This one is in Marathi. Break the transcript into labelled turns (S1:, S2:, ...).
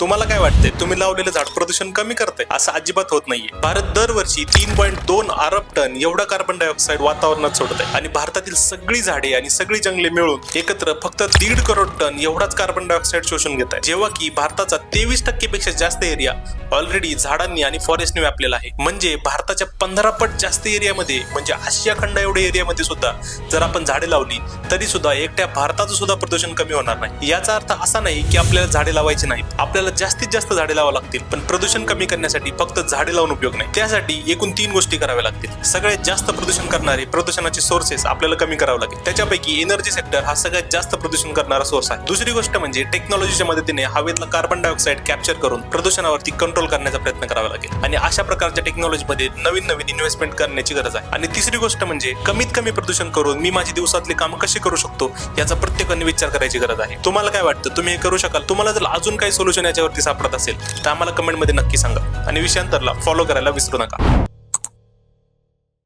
S1: तुम्हाला काय वाटतंय? तुम्ही लावलेलं झाड प्रदूषण कमी करते? असं अजिबात होत नाहीये. भारत दरवर्षी 3.2 अरब टन एवढा कार्बन डायऑक्साईड वातावरणात सोडत आहे आणि भारतातील सगळी झाडे आणि सगळी जंगले मिळून एकत्र फक्त 1.5 करोड टन एवढाच कार्बन डायऑक्साईड शोषून घेत आहे. जेव्हा की भारताचा 23% पेक्षा जास्त एरिया ऑलरेडी झाडांनी आणि फॉरेस्टने व्यापलेला आहे. म्हणजे भारताच्या 15 पट जास्त एरियामध्ये, म्हणजे आशिया खंड एवढ्या एरियामध्ये सुद्धा जर आपण झाडे लावली तरी सुद्धा एकट्या भारताचं सुद्धा प्रदूषण कमी होणार नाही. याचा अर्थ असा नाही की आपल्याला झाडे लावायची नाहीत. आपल्याला जास्तीत जास्त झाडे लावावी लागतील, पण प्रदूषण कमी करण्यासाठी फक्त झाडे लावून उपयोग नाही. त्यासाठी एकूण 3 गोष्टी कराव्या लागतील. सगळ्यात जास्त प्रदूषण करणारे प्रदूषणाचे सोर्सेस आपल्याला कमी करावे लागेल. त्याच्यापैकी एनर्जी सेक्टर हा सगळ्यात जास्त प्रदूषण करणारा सोर्स आहे. दुसरी गोष्ट म्हणजे टेक्नॉलॉजीच्या मदतीने हवेतला कार्बन डायऑक्साईड कॅप्चर करून प्रदूषणावरती कंट्रोल करण्याचा प्रयत्न करावा लागेल आणि अशा प्रकारच्या टेक्नॉलॉजीमध्ये नवीन नवीन इन्व्हेस्टमेंट करण्याची गरज आहे. आणि तिसरी गोष्ट म्हणजे कमीत कमी प्रदूषण करून मी माझी दिवसातली कामं कशी करू शकतो याचा प्रत्येकाने विचार करायची गरज आहे. तुम्हाला काय वाटतं? तुम्ही हे करू शकाल? तुम्हाला जर अजून काही सोल्युशन याच्यावरती सापडत असेल तर आम्हाला कमेंटमध्ये नक्की सांगा आणि विषयांतरला फॉलो करायला विसरू नका.